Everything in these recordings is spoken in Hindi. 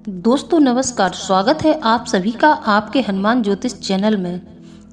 दोस्तों नमस्कार, स्वागत है आप सभी का आपके हनुमान ज्योतिष चैनल में।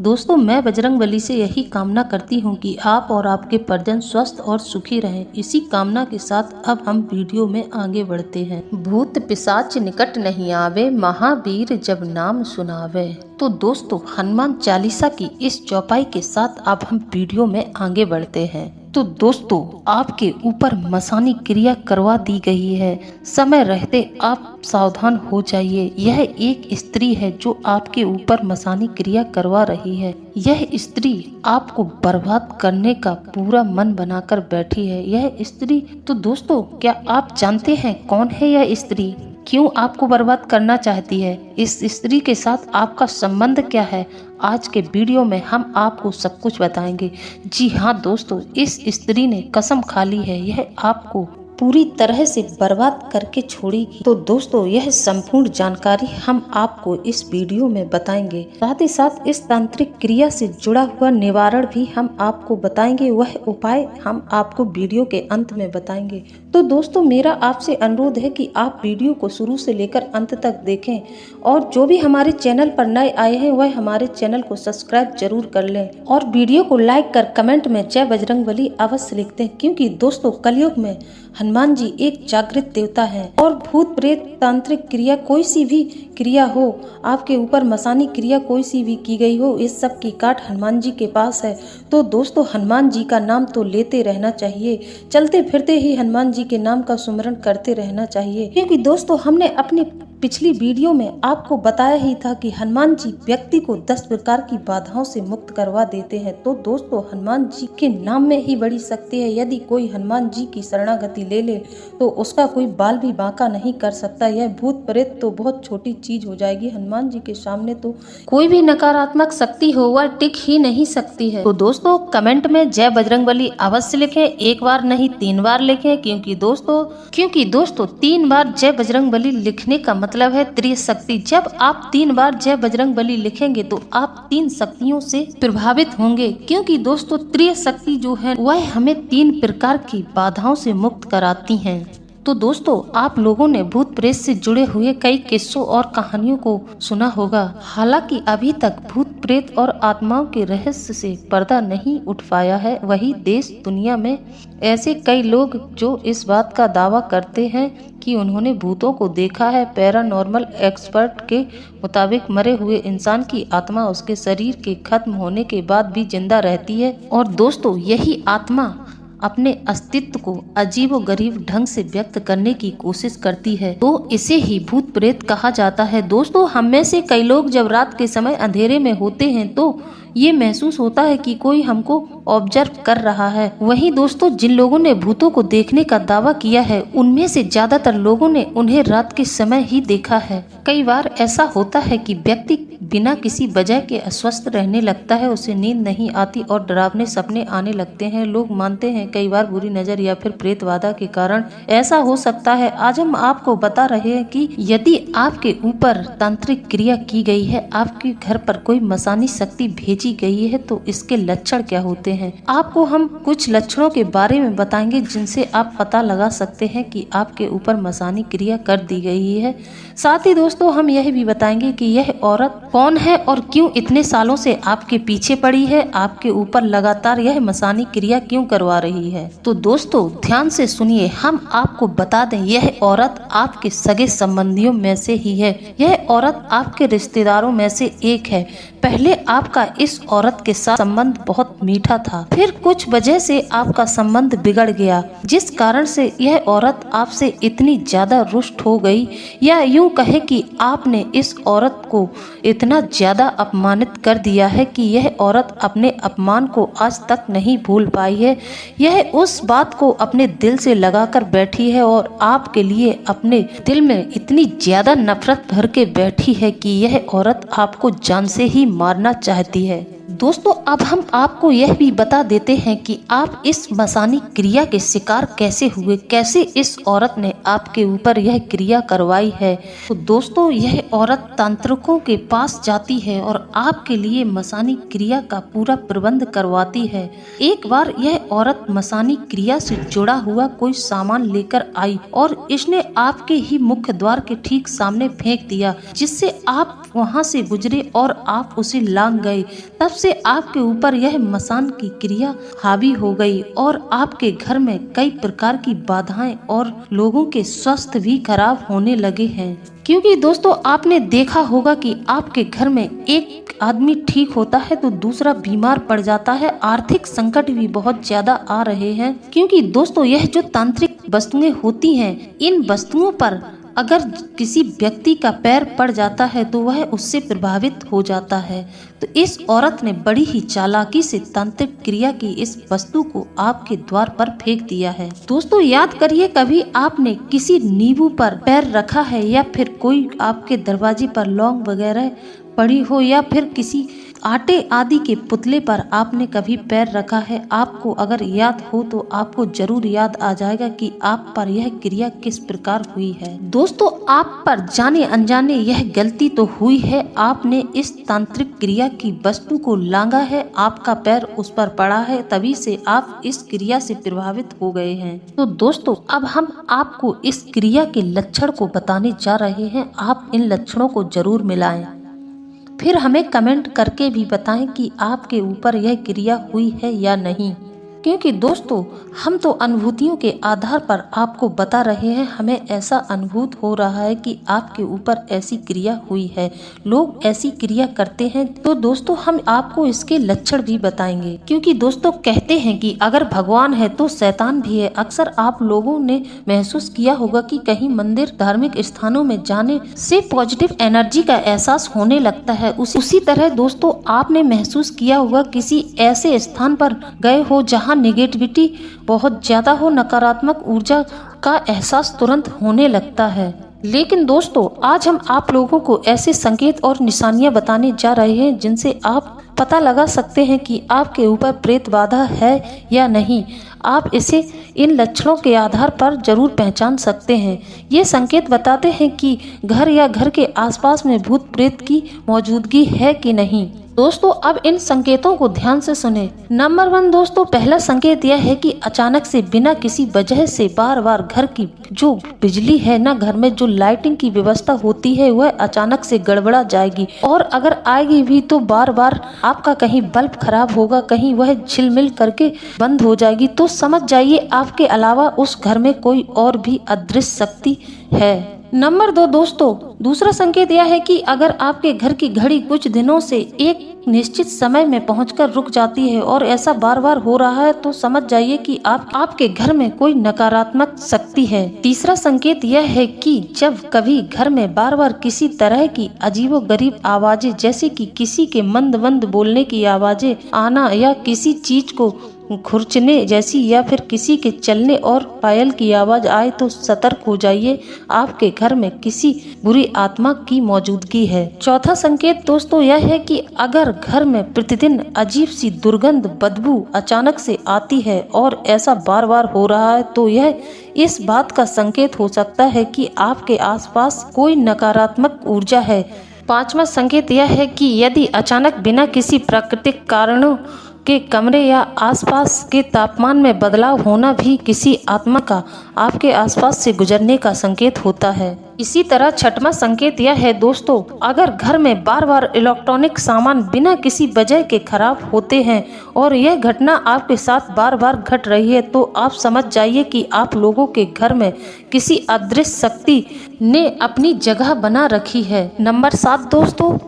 दोस्तों मैं बजरंगबली से यही कामना करती हूँ कि आप और आपके परिजन स्वस्थ और सुखी रहें। इसी कामना के साथ अब हम वीडियो में आगे बढ़ते हैं। भूत पिशाच निकट नहीं आवे, महावीर जब नाम सुनावे। तो दोस्तों हनुमान चालीसा की इस चौपाई के साथ अब हम वीडियो में आगे बढ़ते हैं। तो दोस्तों आपके ऊपर मसानी क्रिया करवा दी गई है, समय रहते आप सावधान हो जाइए। यह एक स्त्री है जो आपके ऊपर मसानी क्रिया करवा रही है। यह स्त्री आपको बर्बाद करने का पूरा मन बनाकर बैठी है। यह स्त्री, तो दोस्तों क्या आप जानते हैं कौन है यह स्त्री, क्यों आपको बर्बाद करना चाहती है, इस स्त्री के साथ आपका संबंध क्या है? आज के वीडियो में हम आपको सब कुछ बताएंगे। जी हाँ दोस्तों, इस स्त्री ने कसम खा ली है यह आपको पूरी तरह से बर्बाद करके छोड़ेगी। तो दोस्तों यह संपूर्ण जानकारी हम आपको इस वीडियो में बताएंगे। साथ ही साथ इस तांत्रिक क्रिया से जुड़ा हुआ निवारण भी हम आपको बताएंगे। वह उपाय हम आपको वीडियो के अंत में बताएंगे। तो दोस्तों मेरा आपसे अनुरोध है कि आप वीडियो को शुरू से लेकर अंत तक देखें और जो भी हमारे चैनल पर नए आए हैं वह हमारे चैनल को सब्सक्राइब जरूर कर लें और वीडियो को लाइक कर कमेंट में जय बजरंगबली अवश्य लिखते हैं, क्योंकि दोस्तों कलयुग में हनुमान जी एक जागृत देवता है और भूत प्रेत तांत्रिक क्रिया कोई सी भी क्रिया हो, आपके ऊपर मसानी क्रिया कोई सी भी की गई हो, इस सब की काट हनुमान जी के पास है। तो दोस्तों हनुमान जी का नाम तो लेते रहना चाहिए, चलते फिरते ही हनुमान जी के नाम का सुमिरन करते रहना चाहिए, क्योंकि दोस्तों हमने अपनी पिछली वीडियो में आपको बताया ही था कि हनुमान जी व्यक्ति को 10 प्रकार की बाधाओं से मुक्त करवा देते हैं। तो दोस्तों हनुमान जी के नाम में ही बड़ी शक्ति है। यदि कोई हनुमान जी की शरणागति ले ले तो उसका कोई बाल भी बांका नहीं कर सकता। यह भूत प्रेत तो बहुत छोटी चीज हो जाएगी, हनुमान जी के सामने तो कोई भी नकारात्मक शक्ति हो वह टिक ही नहीं सकती है। तो दोस्तों कमेंट में जय बजरंगबली अवश्य लिखें, एक बार नहीं 3 बार लिखें, क्योंकि दोस्तों 3 बार जय बजरंगबली लिखने का मतलब है त्रिशक्ति। जब आप 3 बार जय बजरंगबली लिखेंगे तो आप 3 शक्तियों से प्रभावित होंगे, क्योंकि दोस्तों त्रिशक्ति जो है वह हमें 3 प्रकार की बाधाओं से मुक्त कराती हैं। तो दोस्तों आप लोगों ने भूत प्रेत से जुड़े हुए कई किस्सों और कहानियों को सुना होगा। हालांकि अभी तक भूत प्रेत और आत्माओं के रहस्य से पर्दा नहीं उठ पाया है। वही देश दुनिया में ऐसे कई लोग जो इस बात का दावा करते हैं कि उन्होंने भूतों को देखा है। पैरानॉर्मल एक्सपर्ट के मुताबिक मरे हुए इंसान की आत्मा उसके शरीर के खत्म होने के बाद भी जिंदा रहती है और दोस्तों यही आत्मा अपने अस्तित्व को अजीबोगरीब ढंग से व्यक्त करने की कोशिश करती है। तो इसे ही भूत प्रेत कहा जाता है। दोस्तों हम में से कई लोग जब रात के समय अंधेरे में होते हैं तो ये महसूस होता है कि कोई हमको ऑब्जर्व कर रहा है। वहीं दोस्तों जिन लोगों ने भूतों को देखने का दावा किया है उनमें से ज्यादातर लोगों ने उन्हें रात के समय ही देखा है। कई बार ऐसा होता है कि व्यक्ति बिना किसी वजह के अस्वस्थ रहने लगता है, उसे नींद नहीं आती और डरावने सपने आने लगते हैं। लोग मानते हैं कई बार बुरी नजर या फिर प्रेत बाधा के कारण ऐसा हो सकता है। आज हम आपको बता रहे हैं कि यदि आपके ऊपर तांत्रिक क्रिया की गई है, आपके घर पर कोई मसानी शक्ति भेजी गई है, तो इसके लक्षण क्या होते हैं। आपको हम कुछ लक्षणों के बारे में बताएंगे जिनसे आप पता लगा सकते हैं कि आपके ऊपर मसानी क्रिया कर दी गई है। साथ ही दोस्तों हम यह भी बताएंगे कि यह औरत कौन है और क्यों इतने सालों से आपके पीछे पड़ी है, आपके ऊपर लगातार यह मसानी क्रिया क्यों करवा रही है। तो दोस्तों ध्यान से सुनिए, हम आपको बता दें यह औरत आपके सगे संबंधियों में से ही है। यह औरत आपके रिश्तेदारों में से एक है। पहले आपका इस औरत के साथ संबंध बहुत मीठा था, फिर कुछ वजह से आपका संबंध बिगड़ गया, जिस कारण से यह औरत आपसे इतनी ज्यादा रुष्ट हो गई, या यूं कहे कि आपने इस औरत को इतना ज्यादा अपमानित कर दिया है कि यह औरत अपने अपमान को आज तक नहीं भूल पाई है। यह उस बात को अपने दिल से लगाकर बैठी है और आपके लिए अपने दिल में इतनी ज्यादा नफरत भर के बैठी है कि यह औरत आपको जान से ही मारना चाहती है। दोस्तों अब हम आपको यह भी बता देते हैं कि आप इस मसानी क्रिया के शिकार कैसे हुए, कैसे इस औरत ने आपके ऊपर यह क्रिया करवाई है। तो दोस्तों यह औरत तांत्रिकों के पास जाती है और आपके लिए मसानी क्रिया का पूरा प्रबंध करवाती है। एक बार यह औरत मसानी क्रिया से जुड़ा हुआ कोई सामान लेकर आई और इसने आपके ही मुख्य द्वार के ठीक सामने फेंक दिया, जिससे आप वहां से गुजरे और आप उसे लांग गए। तब से आपके ऊपर यह मसान की क्रिया हावी हो गई और आपके घर में कई प्रकार की बाधाएं और लोगों के स्वास्थ्य भी खराब होने लगे हैं। क्योंकि दोस्तों आपने देखा होगा कि आपके घर में एक आदमी ठीक होता है तो दूसरा बीमार पड़ जाता है। आर्थिक संकट भी बहुत ज्यादा आ रहे हैं, क्योंकि दोस्तों यह जो तांत्रिक वस्तुएं होती हैं, इन वस्तुओं पर अगर किसी व्यक्ति का पैर पड़ जाता है तो वह उससे प्रभावित हो जाता है। तो इस औरत ने बड़ी ही चालाकी से तांत्रिक क्रिया की इस वस्तु को आपके द्वार पर फेंक दिया है। दोस्तों याद करिए, कभी आपने किसी नींबू पर पैर रखा है या फिर कोई आपके दरवाजे पर लौंग वगैरह पड़ी हो या फिर किसी आटे आदि के पुतले पर आपने कभी पैर रखा है। आपको अगर याद हो तो आपको जरूर याद आ जाएगा कि आप पर यह क्रिया किस प्रकार हुई है। दोस्तों आप पर जाने अनजाने यह गलती तो हुई है, आपने इस तांत्रिक क्रिया की वस्तु को लांगा है, आपका पैर उस पर पड़ा है, तभी से आप इस क्रिया से प्रभावित हो गए हैं। तो दोस्तों अब हम आपको इस क्रिया के लक्षण को बताने जा रहे हैं। आप इन लक्षणों को जरूर मिलाएं, फिर हमें कमेंट करके भी बताएं कि आपके ऊपर यह क्रिया हुई है या नहीं। क्योंकि दोस्तों हम तो अनुभूतियों के आधार पर आपको बता रहे हैं, हमें ऐसा अनुभूत हो रहा है कि आपके ऊपर ऐसी क्रिया हुई है, लोग ऐसी क्रिया करते हैं। तो दोस्तों हम आपको इसके लक्षण भी बताएंगे, क्योंकि दोस्तों कहते हैं कि अगर भगवान है तो शैतान भी है। अक्सर आप लोगों ने महसूस किया होगा कि कहीं मंदिर धार्मिक स्थानों में जाने से पॉजिटिव एनर्जी का एहसास होने लगता है। उसी तरह दोस्तों आपने महसूस किया होगा किसी ऐसे स्थान पर गए हो जहाँ नेगेटिविटी बहुत ज्यादा हो, नकारात्मक ऊर्जा का एहसास तुरंत होने लगता है। लेकिन दोस्तों आज हम आप लोगों को ऐसे संकेत और निशानियां बताने जा रहे हैं जिनसे आप पता लगा सकते हैं कि आपके ऊपर प्रेत बाधा है या नहीं। आप इसे इन लक्षणों के आधार पर जरूर पहचान सकते हैं। ये संकेत बताते हैं कि घर या घर के आसपास में भूत प्रेत की मौजूदगी है कि नहीं। दोस्तों अब इन संकेतों को ध्यान से सुने। नंबर 1 दोस्तों, पहला संकेत यह है कि अचानक से बिना किसी वजह से बार बार घर की जो बिजली है ना, घर में जो लाइटिंग की व्यवस्था होती है वह अचानक से गड़बड़ा जाएगी, और अगर आएगी भी तो बार बार आपका कहीं बल्ब खराब होगा, कहीं वह झिलमिल करके बंद हो जाएगी। तो समझ जाइए आपके अलावा उस घर में कोई और भी अदृश्य शक्ति है। नंबर 2 दोस्तों, दूसरा संकेत यह है कि अगर आपके घर की घड़ी कुछ दिनों से एक निश्चित समय में पहुंचकर रुक जाती है और ऐसा बार बार हो रहा है तो समझ जाइए कि आपके घर में कोई नकारात्मक शक्ति है। तीसरा संकेत यह है कि जब कभी घर में बार बार किसी तरह की अजीबोगरीब आवाजें, जैसे कि किसी के मंद मंद बोलने की आवाजें आना या किसी चीज को खुरचने जैसी या फिर किसी के चलने और पायल की आवाज आए तो सतर्क हो जाइए, आपके घर में किसी बुरी आत्मा की मौजूदगी है। चौथा संकेत दोस्तों यह है कि अगर घर में प्रतिदिन अजीब सी दुर्गंध बदबू अचानक से आती है और ऐसा बार बार हो रहा है तो यह इस बात का संकेत हो सकता है कि आपके आसपास कोई नकारात्मक ऊर्जा है। पांचवा संकेत यह है कि यदि अचानक बिना किसी प्राकृतिक कारणों के कमरे या आसपास के तापमान में बदलाव होना भी किसी आत्मा का आपके आसपास से गुजरने का संकेत होता है। इसी तरह छठवां संकेत यह है दोस्तों, अगर घर में बार बार इलेक्ट्रॉनिक सामान बिना किसी वजह के खराब होते हैं और यह घटना आपके साथ बार बार घट रही है तो आप समझ जाइए कि आप लोगों के घर में किसी अदृश्य शक्ति ने अपनी जगह बना रखी है। नंबर 7 दोस्तों,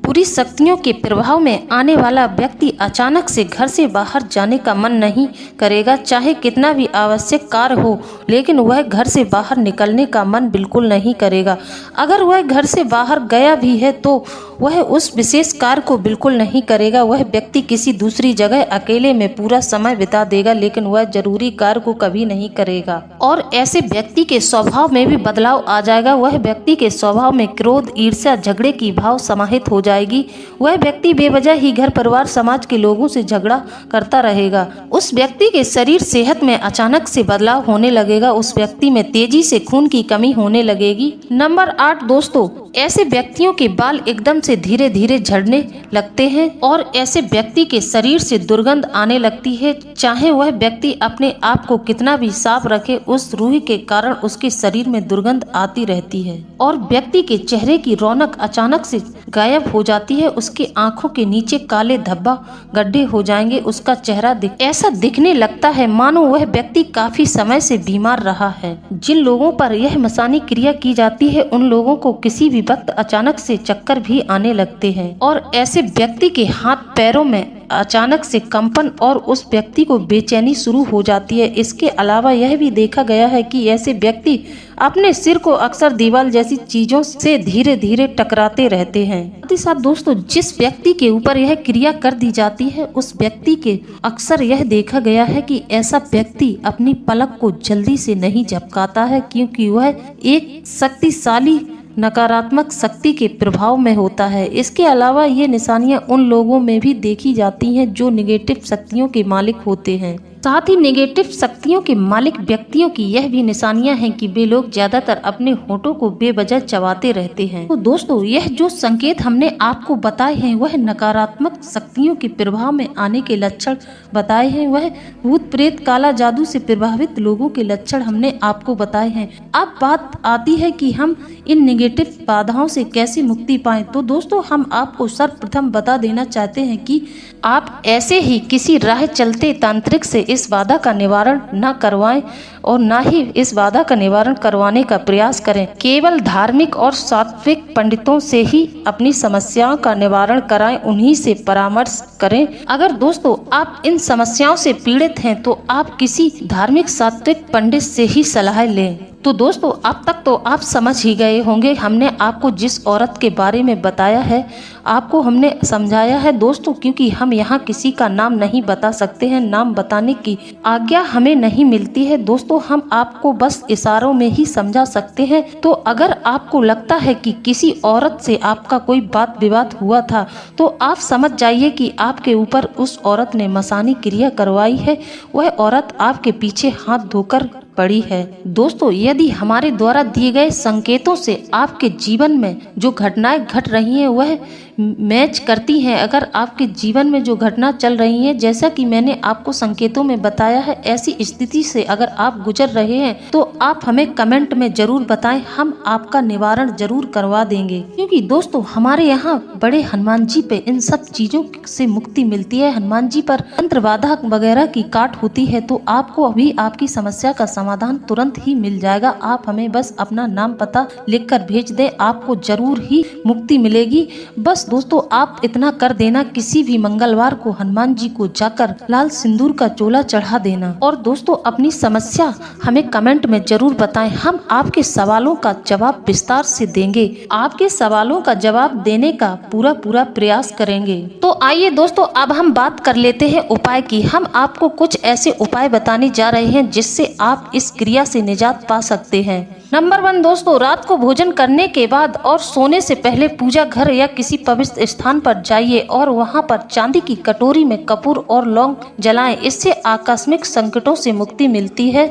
बुरी शक्तियों के प्रभाव में आने वाला व्यक्ति अचानक से घर से बाहर जाने का मन नहीं करेगा, चाहे कितना भी आवश्यक कार्य हो, लेकिन वह घर से बाहर निकलने का मन बिल्कुल नहीं करेगा। अगर वह घर से बाहर गया भी है तो वह उस विशेष कार्य को बिल्कुल नहीं करेगा। वह व्यक्ति किसी दूसरी जगह अकेले में पूरा समय बिता देगा, लेकिन वह जरूरी कार्य को कभी नहीं करेगा। और ऐसे व्यक्ति के स्वभाव में भी बदलाव आ जाएगा। वह व्यक्ति के स्वभाव में क्रोध, ईर्ष्या, झगड़े की भाव समाहित हो जाएगी जाएगी। वह व्यक्ति बेवजह ही घर परिवार समाज के लोगों से झगड़ा करता रहेगा। उस व्यक्ति के शरीर सेहत में अचानक से बदलाव होने लगेगा। उस व्यक्ति में तेजी से खून की कमी होने लगेगी। नंबर 8 दोस्तों, ऐसे व्यक्तियों के बाल एकदम से धीरे धीरे झड़ने लगते हैं और ऐसे व्यक्ति के शरीर से दुर्गंध आने लगती है। चाहे वह व्यक्ति अपने आप को कितना भी साफ रखे, उस रूह के कारण उसके शरीर में दुर्गंध आती रहती है और व्यक्ति के चेहरे की रौनक अचानक से गायब हो जाती है। उसके आंखों के नीचे काले धब्बा गड्ढे हो जाएंगे। उसका चेहरा ऐसा दिखने लगता है मानो वह व्यक्ति काफी समय से बीमार रहा है। जिन लोगों पर यह मसानी क्रिया की जाती है उन लोगों को किसी भी वक्त अचानक से चक्कर भी आने लगते हैं और ऐसे व्यक्ति के हाथ पैरों में अचानक से कंपन और उस व्यक्ति को बेचैनी शुरू हो जाती है। इसके अलावा यह भी देखा गया है कि ऐसे व्यक्ति अपने सिर को अक्सर दीवार जैसी चीजों से धीरे धीरे टकराते रहते हैं। साथ ही साथ दोस्तों, जिस व्यक्ति के ऊपर यह क्रिया कर दी जाती है उस व्यक्ति के अक्सर यह देखा गया है कि ऐसा व्यक्ति अपनी पलक को जल्दी से नहीं झपकाता है, क्योंकि वह एक शक्तिशाली नकारात्मक शक्ति के प्रभाव में होता है। इसके अलावा ये निशानियां उन लोगों में भी देखी जाती हैं जो नेगेटिव शक्तियों के मालिक होते हैं। साथ ही नेगेटिव शक्तियों के मालिक व्यक्तियों की यह भी निशानियां हैं कि वे लोग ज्यादातर अपने होठों को बेवजह चबाते रहते हैं। तो दोस्तों, यह जो संकेत हमने आपको बताए हैं वह नकारात्मक शक्तियों के प्रभाव में आने के लक्षण बताए हैं। वह भूत प्रेत काला जादू से प्रभावित लोगों के लक्षण हमने आपको बताए हैं। अब बात आती है कि हम इन नेगेटिव बाधाओं से कैसे मुक्ति पाएं। तो दोस्तों, हम आपको सर्वप्रथम बता देना चाहते हैं कि आप ऐसे ही किसी राह चलते तांत्रिक से इस बाधा का निवारण न करवाएं और न ही इस बाधा का निवारण करवाने का प्रयास करें। केवल धार्मिक और सात्विक पंडितों से ही अपनी समस्याओं का निवारण कराएं, उन्हीं से परामर्श करें। अगर दोस्तों आप इन समस्याओं से पीड़ित हैं तो आप किसी धार्मिक सात्विक पंडित से ही सलाह लें। तो दोस्तों, अब तक तो आप समझ ही गए होंगे हमने आपको जिस औरत के बारे में बताया है, आपको हमने समझाया है दोस्तों, क्योंकि हम यहाँ किसी का नाम नहीं बता सकते हैं, नाम बताने की आज्ञा हमें नहीं मिलती है दोस्तों, हम आपको बस इशारों में ही समझा सकते हैं। तो अगर आपको लगता है कि किसी औरत से आपका कोई बात विवाद हुआ था तो आप समझ जाइए कि आपके ऊपर उस औरत ने मसानी क्रिया करवाई है। वह औरत आपके पीछे हाथ धोकर पड़ी है। दोस्तों, यदि हमारे द्वारा दिए गए संकेतों से आपके जीवन में जो घटनाएं घट रही हैं वह मैच करती हैं, अगर आपके जीवन में जो घटना चल रही है जैसा कि मैंने आपको संकेतों में बताया है, ऐसी स्थिति से अगर आप गुजर रहे हैं तो आप हमें कमेंट में जरूर बताएं, हम आपका निवारण जरूर करवा देंगे। क्योंकि दोस्तों, हमारे यहाँ बड़े हनुमान जी पे इन सब चीजों से मुक्ति मिलती है। हनुमान जी पर तंत्र बाधा वगैरह की काट होती है तो आपको अभी आपकी समस्या का समाधान तुरंत ही मिल जाएगा। आप हमें बस अपना नाम पता लिखकर भेज दें, आपको जरूर ही मुक्ति मिलेगी। बस दोस्तों, आप इतना कर देना, किसी भी मंगलवार को हनुमान जी को जाकर लाल सिंदूर का चोला चढ़ा देना। और दोस्तों, अपनी समस्या हमें कमेंट में जरूर बताएं, हम आपके सवालों का जवाब विस्तार से देंगे, आपके सवालों का जवाब देने का पूरा प्रयास करेंगे। तो आइए दोस्तों, अब हम बात कर लेते हैं उपाय की। हम आपको कुछ ऐसे उपाय बताने जा रहे हैं जिससे आप इस क्रिया से निजात पा सकते हैं। नंबर 1 दोस्तों, रात को भोजन करने के बाद और सोने से पहले पूजा घर या किसी पवित्र स्थान पर जाइए और वहां पर चांदी की कटोरी में कपूर और लौंग जलाएं। इससे आकस्मिक संकटों से मुक्ति मिलती है।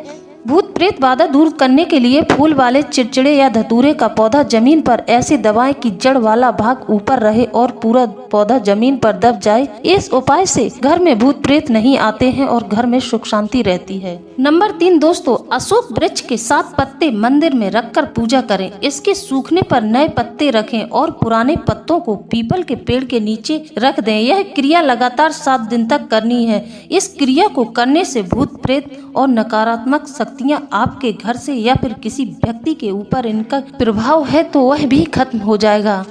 भूत प्रेत बाधा दूर करने के लिए फूल वाले चिड़चिड़े या धतूरे का पौधा जमीन पर ऐसे दबाएं कि जड़ वाला भाग ऊपर रहे और पूरा पौधा जमीन पर दब जाए। इस उपाय से घर में भूत प्रेत नहीं आते हैं और घर में सुख शांति रहती है। नंबर 3 दोस्तों, अशोक वृक्ष के 7 पत्ते मंदिर में रखकर पूजा करें। इसके सूखने पर नए पत्ते रखें और पुराने पत्तों को पीपल के पेड़ के नीचे रख दें। यह क्रिया लगातार 7 दिन तक करनी है। इस क्रिया को करने से भूत प्रेत और नकारात्मक शक्तियां आपके घर से या फिर किसी व्यक्ति के ऊपर इनका प्रभाव है तो वह भी खत्म हो जाएगा।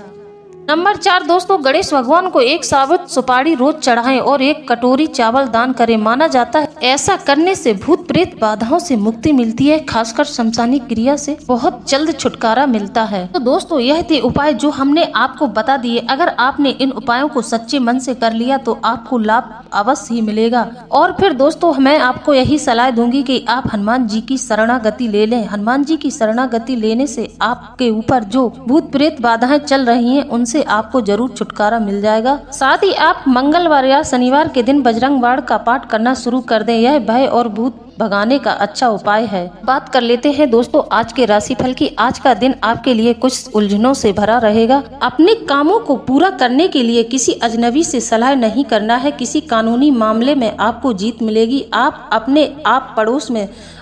नंबर 4 दोस्तों, गणेश भगवान को एक साबुत सुपारी रोज चढ़ाएं और एक कटोरी चावल दान करें। माना जाता है ऐसा करने से भूत प्रेत बाधाओं से मुक्ति मिलती है, खासकर शमशानी क्रिया से बहुत जल्द छुटकारा मिलता है। तो दोस्तों, यह थे उपाय जो हमने आपको बता दिए। अगर आपने इन उपायों को सच्चे मन से कर लिया तो आपको लाभ अवश्य ही मिलेगा। और फिर दोस्तों मैं आपको यही सलाह दूंगी कि आप हनुमान जी की शरणागति ले लें। हनुमान जी की शरणागति लेने से आपके ऊपर जो भूत प्रेत बाधाएं चल रही हैं उनसे आपको जरूर छुटकारा मिल जाएगा। साथ ही आप मंगलवार या शनिवार के दिन बजरंग बाण का पाठ करना शुरू कर दें। यह भय और भूत भगाने का अच्छा उपाय है। बात कर लेते हैं दोस्तों आज के राशिफल की। आज का दिन आपके लिए कुछ उलझनों से भरा रहेगा। अपने कामों को पूरा करने के लिए किसी अजनबी से सलाह नहीं करना है। किसी कानूनी मामले में आपको जीत मिलेगी। आप अपने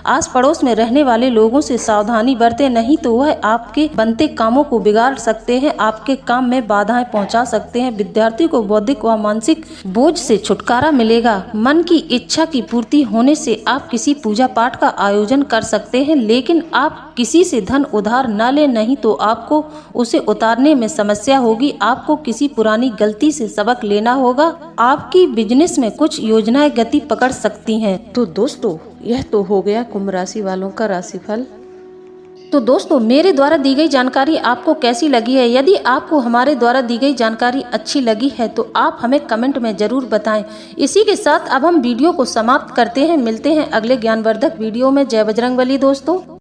आस पड़ोस में रहने वाले लोगों से सावधानी बरतें, नहीं तो वह आपके बनते कामों को बिगाड़ सकते हैं, आपके काम में बाधाएं पहुंचा सकते हैं। विद्यार्थी को बौद्धिक व मानसिक बोझ से छुटकारा मिलेगा। मन की इच्छा की पूर्ति होने से आप किसी पूजा पाठ का आयोजन कर सकते हैं, लेकिन आप किसी से धन उधार न लें, नहीं तो आपको उसे उतारने में समस्या होगी। आपको किसी पुरानी गलती से सबक लेना होगा। आपकी बिजनेस में कुछ योजनाएं गति पकड़ सकती हैं। तो दोस्तों यह तो हो गया कुंभ राशि वालों का राशिफल। तो दोस्तों मेरे द्वारा दी गई जानकारी आपको कैसी लगी है? यदि आपको हमारे द्वारा दी गई जानकारी अच्छी लगी है तो आप हमें कमेंट में जरूर बताएं। इसी के साथ अब हम वीडियो को समाप्त करते हैं। मिलते हैं अगले ज्ञानवर्धक वीडियो में। जय बजरंगबली दोस्तों।